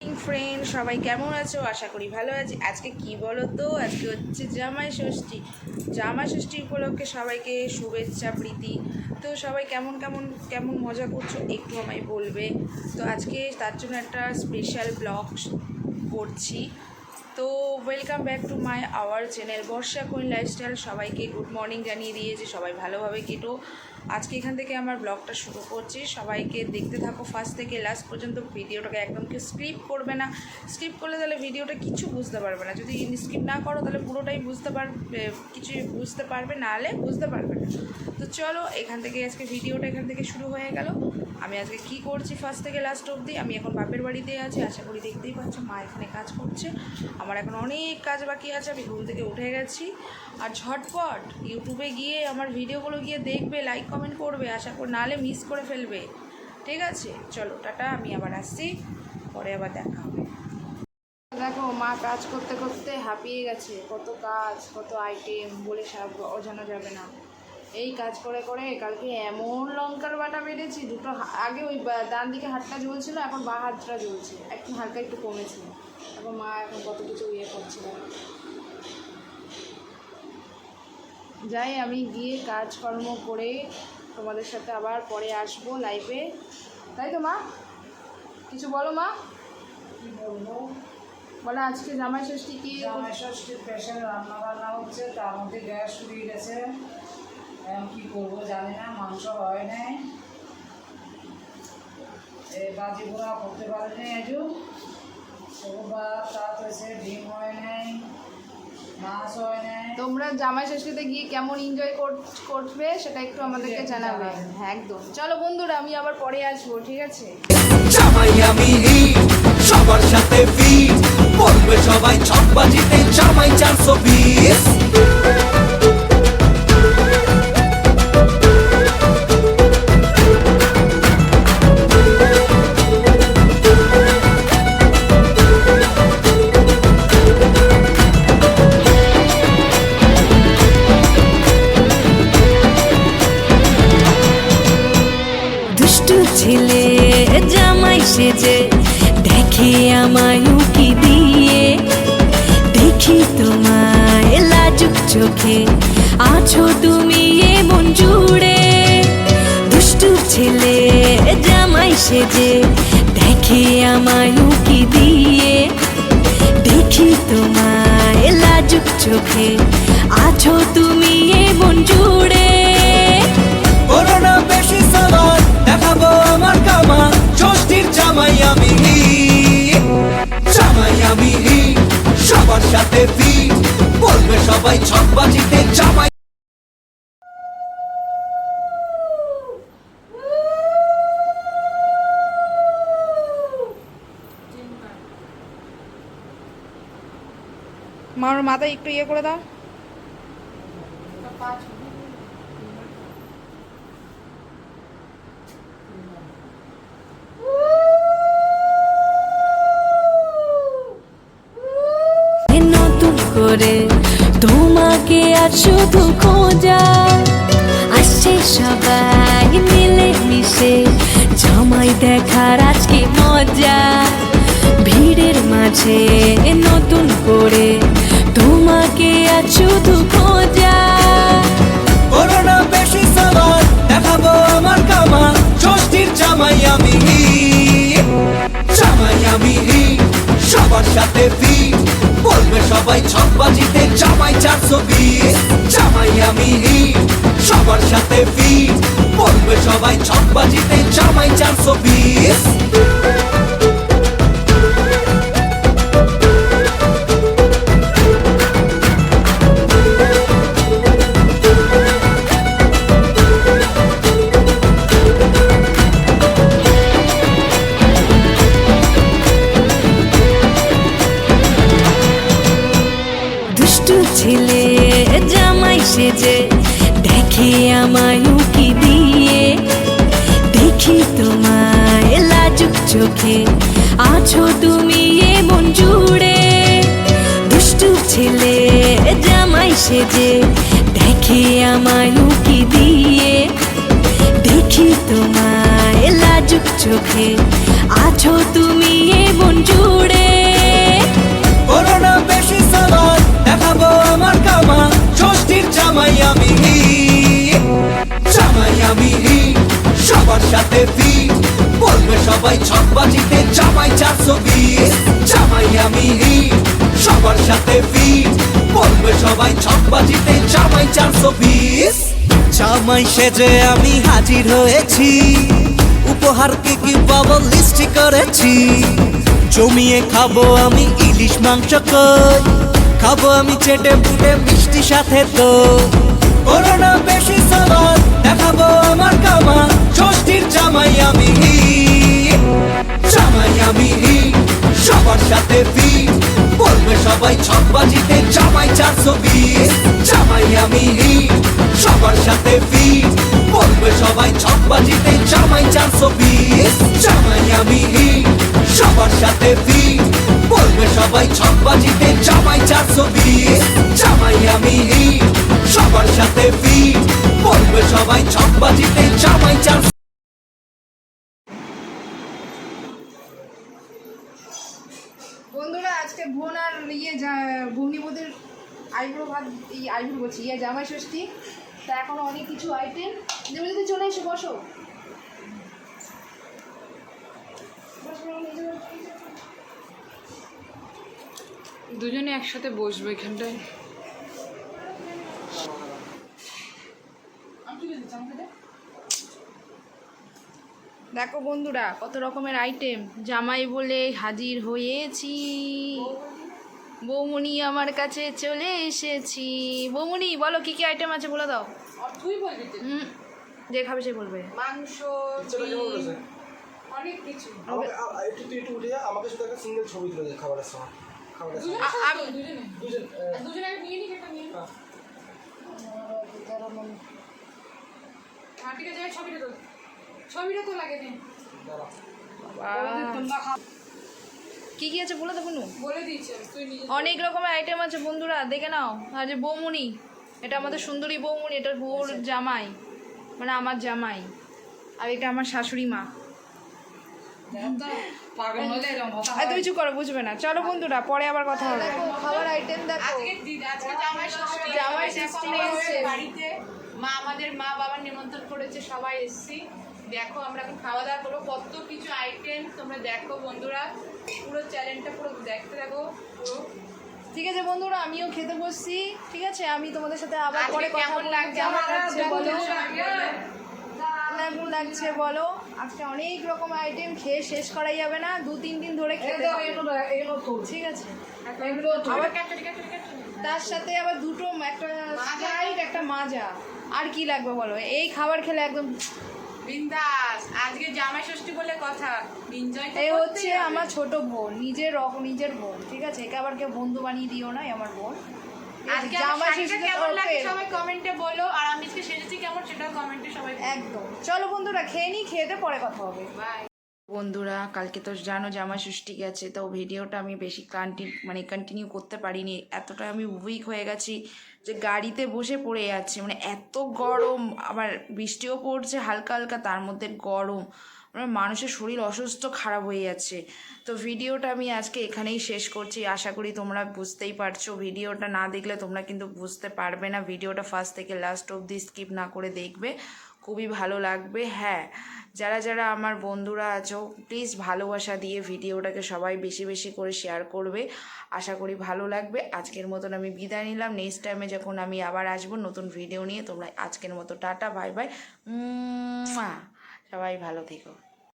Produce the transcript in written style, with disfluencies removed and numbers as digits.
Friend सबाई केमन आछो आशा करी भालो आछि। आज के कि बोलो तो आज के होच्छे जामाई षष्ठी। जामाई षष्ठी उपलक्षे सबाइके शुभेच्छा प्रीति। तो सबाई केमन केमन केमन मजा करछो एकटु आमाय बोलबे। तो आज के तार जोन्नो एकटा स्पेशल ब्लग करछि। तो welcome back to my our channel Barsha queen lifestyle. सबाइके गुड मर्निंग जानिए दिएछि, सबाई भालोभाबे केटो। आज के एखान থেকে আমার ব্লগটা শুরু করছি। সবাইকে দেখতে থাকো ফার্স্ট থেকে লাস্ট পর্যন্ত। ভিডিওটাকে একদম কি স্ক্রিপ্ট করবে না, স্ক্রিপ্ট করলে তাহলে ভিডিওটা কিছু বুঝতে পারবে না। যদি স্ক্রিপ্ট না করো তাহলে পুরোটাই বুঝতে পারবে, কিছু বুঝতে পারবে, না হলে বুঝতে পারবে না। তো চলো এখান থেকে আজকে ভিডিওটা এখান থেকে শুরু হয়ে গেল। আমি আজকে কি করছি ফার্স্ট থেকে লাস্ট অবধি। আমি এখন বাপের বাড়িতে আছি, আশা করি দেখতেই পাচ্ছ। মা এখানে কাজ করছে, আমার এখন অনেক কাজ বাকি আছে। আমি ঘুম থেকে উঠে গেছি আর ঝটপট ইউটিউবে গিয়ে আমার ভিডিওগুলো গিয়ে দেখবে, লাইক কমেন্ট করবে, আশা করি নাহলে মিস করে ফেলবে। ঠিক আছে চলো টাটা, আমি আবার আসছি, পরে আবার দেখা হবে। দেখো মা কাজ করতে করতে হাঁপিয়ে গেছে। কত কাজ, কত আইটেম বলে সব অজানা যাবে না। এই কাজ করে করে কালকে এমন লঙ্কার বাটা বেড়েছি, দুটো আগে ওই ডান দিকে হাতটা জ্বলছিল, এখন বাঁ হাতটা জ্বলছে, একটু হালকা একটু কমেছে। এখন মা এখন কত কিছু ইয়ে করছিল। যাই আমি গিয়ে কাজকর্ম করে তোমাদের সাথে আবার পরে আসবো লাইভে। তাই তো মা, কিছু বলো মা। কী বলবো, বলো আজকে জামাই ষষ্ঠী কি? জামাই ষষ্ঠীর স্পেশাল রান্না হচ্ছে, তার মধ্যে গ্যাস ফুরিয়ে গেছে। এখন কী করবো জানি না, মাংস হয় নাই, এই বাজি পোড়া করতে পারেনি আজও। সবুজ তাঁত হয়েছে, ডিম হয় নাই, মাছ হয় নাই। তোমরা জামাই ষষ্ঠীতে গিয়ে কেমন এনজয় করবে সেটা একটু আমাদেরকে জানাবে। হ্যাঁ একদম। চলো বন্ধুরা আমি আবার পরে আসবো, ঠিক আছে। জামাই আমি সবার সাথে ফিট বলবে সবাই ছকবাজিতে জামাই 420। ছেলে জামাই সেজে দেখে আমায় উকি দিয়ে, দেখি তোমায় লাজুক চোখে আছো তুমি এমন জুড়ে। দুষ্টু ছেলে জামাই সেজে দেখে আমায় উকি দিয়ে, দেখি তোমায় লাজুক চোখে আছো তুমি এমন জুড়ে। করোনা বেশি সামান দেখাবো আমার কামান, ষষ্ঠীর জামাই আমি সবার সাথে ফিট বলবে সবাই ছকবাজিতে জামাই। মার মাথায় একটু ইয়ে করে দাও। নতুন করে তোমাকে আর শুধু খোঁজা, আসছে সবাই মিলে মিশে জামাই দেখার আজকে মজা। ভিড়ের মাঝে নতুন করে তোমাকে আর শুধু খোঁজা। করোনা বেশি সামান দেখাবো আমার কামান, ষষ্ঠীর জামাই আমি সবার সাথে ফিট বলবে সবাই ছকবাজিতে জামাই 420। জামাই আমি সবার সাথে ফিট বলবে সবাই ছকবাজিতে জামাই 420। ছেলে জামাই সেজে দেখে আমায় উকি দিয়ে, দেখি তোমায় লাজুক চোখে আছো তুমি এমন জুড়ে। দুষ্টু ছেলে জামাই সেজে দেখে আমায় উকি দিয়ে, দেখি তোমায় লাজুক চোখে আছো তুমি এমন জুড়ে। সবাই ছকবাজিতে জামাই 420 জামাই আমি হিট সবার সাথে ফিট বলবে সবাই ছকবাজিতে জামাই 420 জামাই সেজে আমি হাজির হয়েছি উপহার কি কি পাবো লিস্ট করেছি জমিয়ে খাবো আমি ইলিশ মাংস কই খাবো আমি চেটে পুটে মিষ্টি সাথে তো করোনা বেশি সালাদ দেখাবো আমার কামাল ষষ্ঠীর জামাই আমি হিট জামাই আমি হিট সবার সাথে ফিট বলবে সবাই ছকবাজিতে জামাই 420 জামাই আমি হিট সবার সাথে ফিট বলবে সবাই ছকবাজিতে জামাই 420 জামাই আমি হিট সবার সাথে ফিট বলবে সবাই ছকবাজিতে জামাই 420 জামাই আমি হিট সবার সাথে ফিট বলবে সবাই ছকবাজিতে জামাই 420 বন্ধুরা আজকে বোন আর ভগ্নিপতির আইব্রো ভাত আইব্রো বলছি জামাই ষষ্ঠী তা এখন অনেক কিছু আইটেম তুমি যদি চলে এসে বসো দুজনে একসাথে বসবো এখানটায়। দেখো বন্ধুরা কত রকমের আইটেম জামাই বলে হাজির হয়েছি বৌমনি আমার কাছে চলে এসেছি বৌমনি বলো কি কি আইটেম আছে বলে দাও তুই বলবি তো। যে খাবে সে বলবে মাংস অনেক কিছু। একটু উঠে যা আমাকে শুধু একটা সিঙ্গেল ছবি তুলে দে খাবারের সময় খাবারের সময় দুজন দুজনে আগে নিয়ে নিই একটা নিয়ে ঠিক আছে ছবিটা তো লাগে নে কি কি আছে বলে দেবো বলে দিয়েছি তুই নিজে অনেক রকমের আইটেম আছে বন্ধুরা দেখে নাও আর যে বৌমনি এটা আমাদের সুন্দরী বৌমনি এটা বউর জামাই মানে আমার জামাই আর এটা আমার শাশুড়ি মা পাগল হলে এরকম কথা আর তুমি চুপ করো বুঝবে না চলো বন্ধুরা পরে আবার কথা হবে খাবার আইটেম দেখো আজকে জামাই ষষ্ঠী জামাই ষষ্ঠী এসেছে। বাড়িতে আমাদের মা বাবার নিমন্ত্রণ করেছে সবাই এসেছি দেখো আমরা এখন খাওয়া দাওয়া করবো কত কিছু আইটেম তোমরা দেখো বন্ধুরা পুরো চ্যানেলটা পুরো দেখতে থাকো পুরো ঠিক আছে বন্ধুরা আমিও খেতে বসছি ঠিক আছে আমি তোমাদের সাথে আবার আজকে পরে কথা কেমন বলবো। লাগছে কেমন আমার লাগছে বলো দেখো কেমন লাগছে বলো আজকে অনেক রকম আইটেম খেয়ে শেষ করাই যাবে না 2-3 দিন ধরে খেতে হবে। ঠিক আছে আবার ক্যাপচারি তার সাথে আবার দুটো একটা স্প্রাইট একটা মাজা আর কি লাগবে বলো এই খাবার খেলে একদম বিন্দাস আজকে জামাই ষষ্ঠী বলে কথা এনজয় এই হচ্ছে আমার ছোট বোন নিজের বোন ঠিক আছে একে আবার কেউ বন্ধু বানিয়ে দিও না আমার বোন আজকে জামাই জামাই ষষ্ঠীতে কেমন লাগে তরফে- সবাই কমেন্টে বলো আর আমি আজকে সেজেছি কেমন সেটা কমেন্টে সবাই একদম চলো বন্ধুরা খেয়ে নিই খেতে পরে কথা হবে বাই বন্ধুরা কালকে তো জানো জামাই ষষ্ঠী গেছে তো ভিডিওটা আমি বেশি কন্টিনিউ করতে পারিনি এতটা আমি উইক হয়ে গেছি যে গাড়িতে বসে পড়ে যাচ্ছে মানে এত গরম আবার বৃষ্টিও পড়ছে হালকা হালকা তার মধ্যে গরম মানে মানুষের শরীর অসুস্থ খারাপ হয়ে যাচ্ছে তো ভিডিওটা আমি আজকে এখানেই শেষ করছি আশা করি তোমরা বুঝতেই পারছো ভিডিওটা না দেখলে তোমরা কিন্তু বুঝতে পারবে না ভিডিওটা ফার্স্ট থেকে লাস্ট অবধি স্কিপ না করে দেখবে খুবই ভালো লাগবে হ্যাঁ যারা যারা আমার বন্ধুরা আছো প্লিজ ভালোবাসা দিয়ে ভিডিওটাকে সবাই বেশি বেশি করে শেয়ার করবে আশা করি ভালো লাগবে আজকের মতন আমি বিদায় নিলাম নেক্সট টাইমে যখন আমি আবার আসবো নতুন ভিডিও নিয়ে তোমরা আজকের মতো টাটা বাই বাই সবাই ভালো থেকো